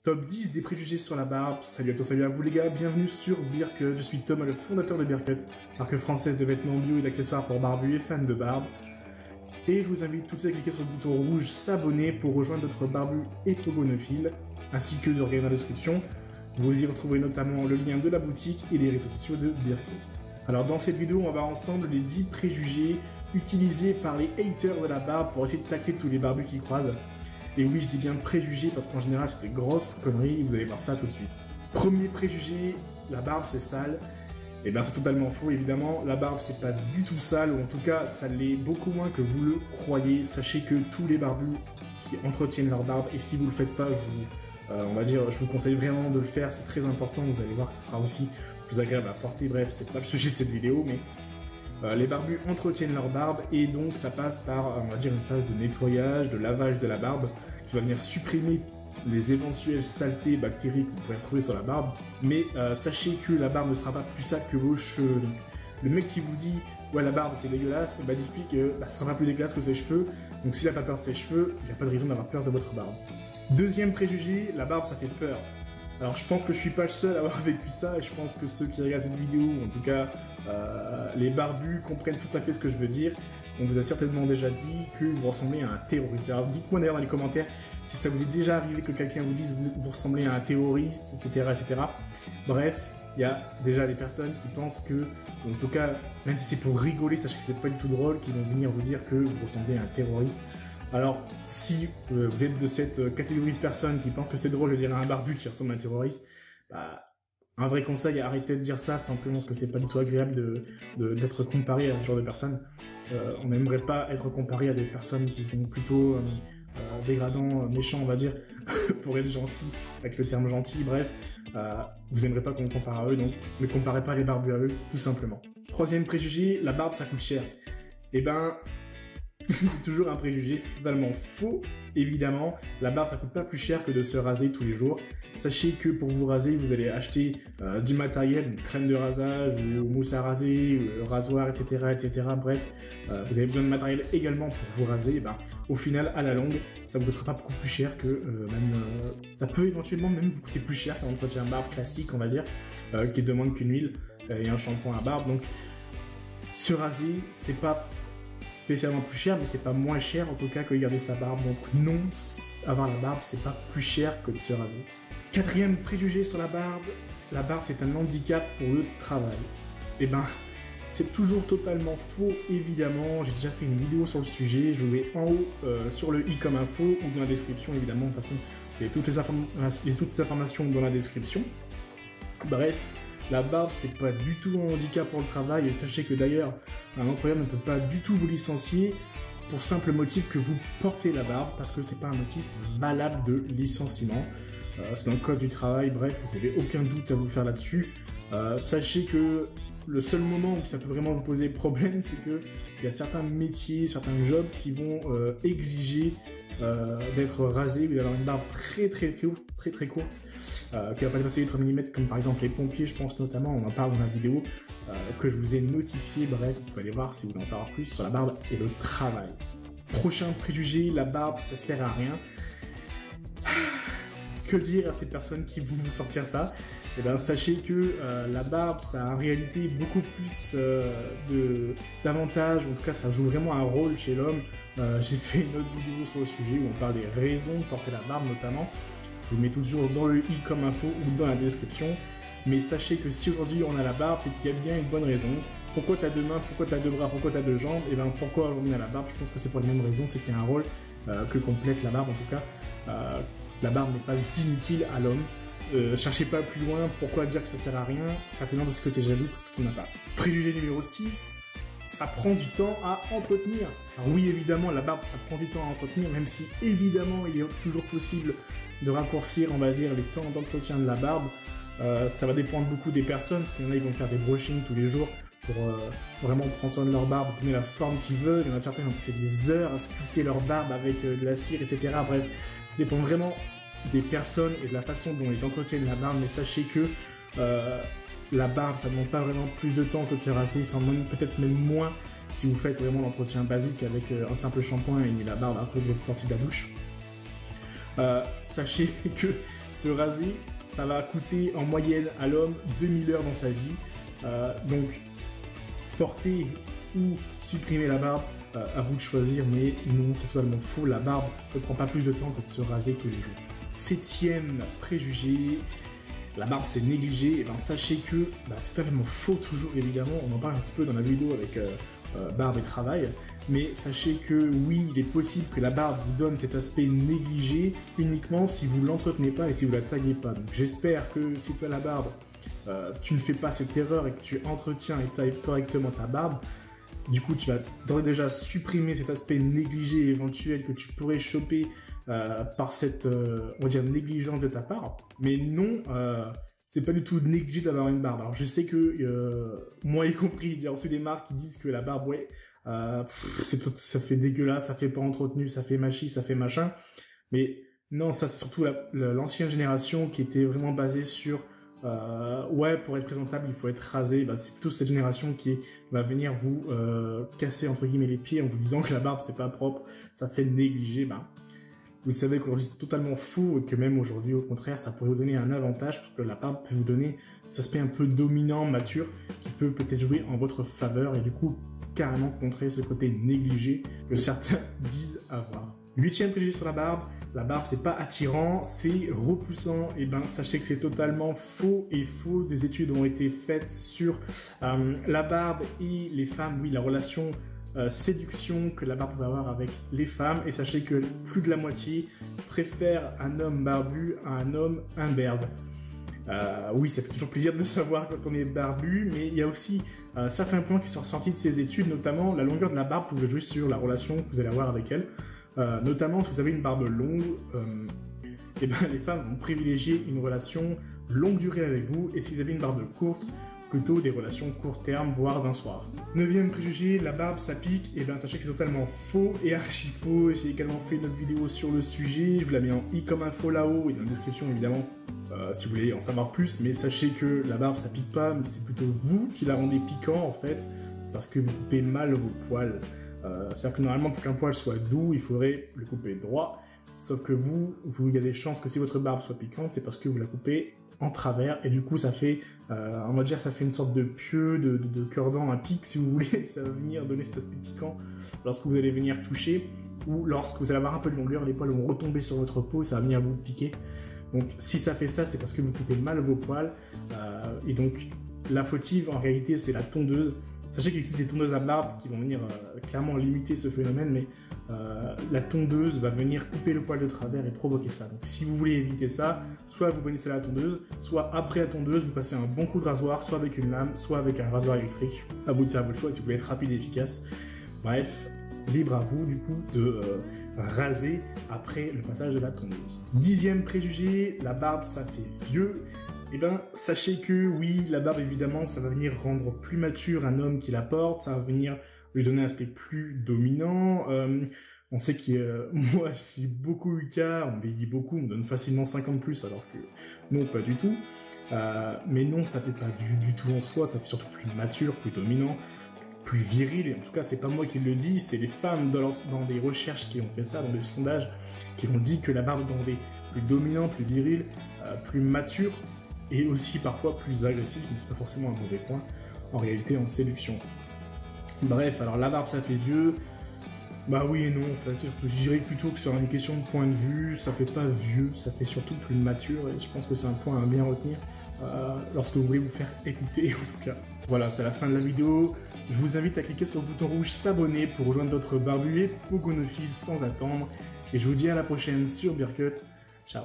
Top 10 des préjugés sur la barbe. Salut à tous, salut à vous les gars, bienvenue sur Bearcut. Je suis Thomas, le fondateur de Bearcut, marque française de vêtements bio et d'accessoires pour barbus et fans de barbe. Et je vous invite tous à cliquer sur le bouton rouge s'abonner pour rejoindre d'autres barbus et pogonophiles, ainsi que de regarder dans la description. Vous y retrouverez notamment le lien de la boutique et les réseaux sociaux de Bearcut. Alors dans cette vidéo, on va voir ensemble les 10 préjugés utilisés par les haters de la barbe pour essayer de tacler tous les barbus qui croisent. Et oui, je dis bien préjugés parce qu'en général, c'est des grosses conneries et vous allez voir ça tout de suite. Premier préjugé, la barbe c'est sale. Et bien c'est totalement faux, évidemment. La barbe c'est pas du tout sale, ou en tout cas, ça l'est beaucoup moins que vous le croyez. Sachez que tous les barbus qui entretiennent leur barbe, et si vous le faites pas, je vous conseille vraiment de le faire, c'est très important. Vous allez voir, ce sera aussi plus agréable à porter. Bref, c'est pas le sujet de cette vidéo, mais les barbus entretiennent leur barbe et donc ça passe par, on va dire, une phase de nettoyage, de lavage de la barbe qui va venir supprimer les éventuelles saletés bactériques que vous pourrez trouver sur la barbe. Mais sachez que la barbe ne sera pas plus sale que vos cheveux. Donc, le mec qui vous dit ouais la barbe c'est dégueulasse, bah dites-lui que ça sera plus dégueulasse que ses cheveux. Donc s'il n'a pas peur de ses cheveux, il n'y a pas de raison d'avoir peur de votre barbe. Deuxième préjugé, la barbe ça fait peur. Alors je pense que je suis pas le seul à avoir vécu ça, et je pense que ceux qui regardent cette vidéo, ou en tout cas les barbus, comprennent tout à fait ce que je veux dire. On vous a certainement déjà dit que vous ressemblez à un terroriste. Alors dites-moi d'ailleurs dans les commentaires si ça vous est déjà arrivé que quelqu'un vous dise que vous ressemblez à un terroriste, etc. etc. Bref, il y a déjà des personnes qui pensent que, en tout cas, même si c'est pour rigoler, sachez que c'est pas du tout drôle, qui vont venir vous dire que vous ressemblez à un terroriste. Alors, si vous êtes de cette catégorie de personnes qui pensent que c'est drôle de dire à un barbu qui ressemble à un terroriste, bah, un vrai conseil, arrêtez de dire ça simplement parce que c'est pas du tout agréable d'être comparé à ce genre de personnes. On n'aimerait pas être comparé à des personnes qui sont plutôt dégradants, méchants, on va dire, pour être gentil, avec le terme gentil, bref. Vous n'aimerez pas qu'on compare à eux, donc ne comparez pas les barbus à eux, tout simplement. Troisième préjugé, la barbe ça coûte cher. Eh ben, c'est toujours un préjugé, c'est totalement faux, évidemment. La barbe ça coûte pas plus cher que de se raser tous les jours. Sachez que pour vous raser, vous allez acheter du matériel, une crème de rasage, ou mousse à raser, rasoir, etc., etc. Bref, vous avez besoin de matériel également pour vous raser. Et ben, au final, à la longue, ça vous coûtera pas beaucoup plus cher que ça peut éventuellement même vous coûter plus cher qu'un entretien de barbe classique, on va dire, qui ne demande qu'une huile et un shampoing à barbe. Donc, se raser, c'est pas spécialement plus cher, mais c'est pas moins cher en tout cas que garder sa barbe. Donc non, avoir la barbe, c'est pas plus cher que de se raser. Quatrième préjugé sur la barbe c'est un handicap pour le travail. Et ben, c'est toujours totalement faux, évidemment. J'ai déjà fait une vidéo sur le sujet, je vous mets en haut sur le i comme info ou dans la description, évidemment. De toute façon, vous avez toutes les informations dans la description. Bref, la barbe, c'est pas du tout un handicap pour le travail, et sachez que d'ailleurs, un employeur ne peut pas du tout vous licencier pour simple motif que vous portez la barbe, parce que c'est pas un motif valable de licenciement. C'est dans le code du travail, bref, vous n'avez aucun doute à vous faire là-dessus. Sachez que le seul moment où ça peut vraiment vous poser problème, c'est qu'il y a certains métiers, certains jobs qui vont exiger d'être rasé ou d'avoir une barbe très courte, qui va pas dépasser les 3 mm, comme par exemple les pompiers, je pense notamment, on en parle dans la vidéo que je vous ai notifié. Bref, vous pouvez aller voir si vous voulez en savoir plus sur la barbe et le travail. Prochain préjugé, la barbe ça sert à rien. Que dire à ces personnes qui vont vous sortir ça? Eh bien, sachez que la barbe, ça a en réalité beaucoup plus d'avantages, en tout cas ça joue vraiment un rôle chez l'homme. J'ai fait une autre vidéo sur le sujet où on parle des raisons de porter la barbe notamment. Je vous mets toujours dans le i comme info ou dans la description. Mais sachez que si aujourd'hui on a la barbe, c'est qu'il y a bien une bonne raison. Pourquoi tu as deux mains, pourquoi tu as deux bras, pourquoi tu as deux jambes? Et bien pourquoi on a la barbe? Je pense que c'est pour la même raison, c'est qu'il y a un rôle que complète la barbe en tout cas. La barbe n'est pas inutile à l'homme. Cherchez pas plus loin, pourquoi dire que ça sert à rien? Certainement parce que t'es jaloux, parce que tu n'as pas. Préjugé numéro 6, ça prend du temps à entretenir. Alors oui, évidemment, la barbe, ça prend du temps à entretenir, même si évidemment, il est toujours possible de raccourcir, on va dire, les temps d'entretien de la barbe. Ça va dépendre beaucoup des personnes, parce qu'il y en a, ils vont faire des brushings tous les jours pour vraiment prendre soin de leur barbe, donner la forme qu'ils veulent. Il y en a certains qui vont passer des heures à sculpter leur barbe avec de la cire, etc. Bref, ça dépend vraiment des personnes et de la façon dont ils entretiennent la barbe, mais sachez que la barbe, ça ne demande pas vraiment plus de temps que de se raser, ça en demande peut-être même moins si vous faites vraiment l'entretien basique avec un simple shampoing et une huile à barbe après que vous êtes sorti de la douche. Sachez que se raser, ça va coûter en moyenne à l'homme 2000 heures dans sa vie. Donc, porter ou supprimer la barbe, à vous de choisir, mais non, c'est totalement faux. La barbe ne prend pas plus de temps que de se raser tous les jours. 7e préjugé, la barbe c'est négligé. Et ben, sachez que c'est totalement faux, toujours évidemment. On en parle un peu dans la vidéo avec barbe et travail. Mais sachez que oui, il est possible que la barbe vous donne cet aspect négligé uniquement si vous ne l'entretenez pas et si vous ne la taillez pas. Donc j'espère que si tu as la barbe, tu ne fais pas cette erreur et que tu entretiens et tailles correctement ta barbe. Du coup, tu vas déjà supprimer cet aspect négligé éventuel que tu pourrais choper par cette, on va dire, négligence de ta part. Mais non, c'est pas du tout négligé d'avoir une barbe. Alors, je sais que, moi y compris, j'ai reçu des marques qui disent que la barbe, ouais, ça fait dégueulasse, ça fait pas entretenu, ça fait machi, ça fait machin. Mais non, ça c'est surtout l'ancienne génération qui était vraiment basée sur ouais, pour être présentable, il faut être rasé. C'est plutôt cette génération qui va venir vous casser entre guillemets les pieds en vous disant que la barbe c'est pas propre, ça fait négliger. Vous savez qu'aujourd'hui c'est totalement faux et que même aujourd'hui au contraire ça pourrait vous donner un avantage parce que la barbe peut vous donner cet aspect un peu dominant, mature qui peut peut-être jouer en votre faveur et du coup carrément contrer ce côté négligé que certains disent avoir. 8e préjugé sur la barbe c'est pas attirant, c'est repoussant. Et sachez que c'est totalement faux et faux. Des études ont été faites sur la barbe et les femmes, oui, la relation séduction que la barbe va avoir avec les femmes. Et sachez que plus de la moitié préfère un homme barbu à un homme imberbe. Oui, ça fait toujours plaisir de le savoir quand on est barbu, mais il y a aussi certains points qui sont ressortis de ces études, notamment la longueur de la barbe peut jouer sur la relation que vous allez avoir avec elle. Notamment si vous avez une barbe longue, les femmes vont privilégier une relation longue durée avec vous, et si vous avez une barbe courte, plutôt des relations court terme, voire d'un soir. 9e préjugé, la barbe ça pique. Sachez que c'est totalement faux et archi faux. J'ai également fait une autre vidéo sur le sujet, je vous la mets en i comme info là-haut et dans la description évidemment si vous voulez en savoir plus. Mais sachez que la barbe ça pique pas, mais c'est plutôt vous qui la rendez piquant en fait, parce que vous coupez mal vos poils. C'est-à-dire que normalement pour qu'un poil soit doux, il faudrait le couper droit. Sauf que il y a des chances que si votre barbe soit piquante, c'est parce que vous la coupez en travers, et du coup ça fait, on va dire, ça fait une sorte de pieu, de cure-dent, un pic si vous voulez. Ça va venir donner cet aspect piquant lorsque vous allez venir toucher, ou lorsque vous allez avoir un peu de longueur, les poils vont retomber sur votre peau et ça va venir vous piquer. Donc si ça fait ça, c'est parce que vous coupez mal vos poils, et donc la fautive en réalité c'est la tondeuse. Sachez qu'il existe des tondeuses à barbe qui vont venir clairement limiter ce phénomène, mais la tondeuse va venir couper le poil de travers et provoquer ça. Donc si vous voulez éviter ça, soit vous connaissez la tondeuse, soit après la tondeuse, vous passez un bon coup de rasoir, soit avec une lame, soit avec un rasoir électrique. À vous de faire votre choix si vous voulez être rapide et efficace. Bref, libre à vous du coup de raser après le passage de la tondeuse. 10e préjugé, la barbe ça fait vieux. Sachez que oui, la barbe évidemment, ça va venir rendre plus mature un homme qui la porte, ça va venir lui donner un aspect plus dominant. On sait que moi, j'ai beaucoup eu cas, on vieillit beaucoup, on me donne facilement 50 plus, alors que non, pas du tout. Mais non, ça fait pas vieux du tout en soi, ça fait surtout plus mature, plus dominant, plus viril. Et en tout cas, c'est pas moi qui le dis, c'est les femmes dans des recherches qui ont fait ça, dans des sondages, qui ont dit que la barbe rendait plus dominant, plus viril, plus mature, et aussi parfois plus agressif, mais c'est pas forcément un mauvais point en réalité en séduction. Bref, alors la barbe ça fait vieux, oui et non, en fait, je dirais plutôt que sur une question de point de vue, ça fait pas vieux, ça fait surtout plus mature, et je pense que c'est un point à bien retenir lorsque vous voulez vous faire écouter en tout cas. Voilà, c'est la fin de la vidéo, je vous invite à cliquer sur le bouton rouge s'abonner pour rejoindre d'autres barbus et pogonophiles sans attendre, et je vous dis à la prochaine sur Bearcut, ciao.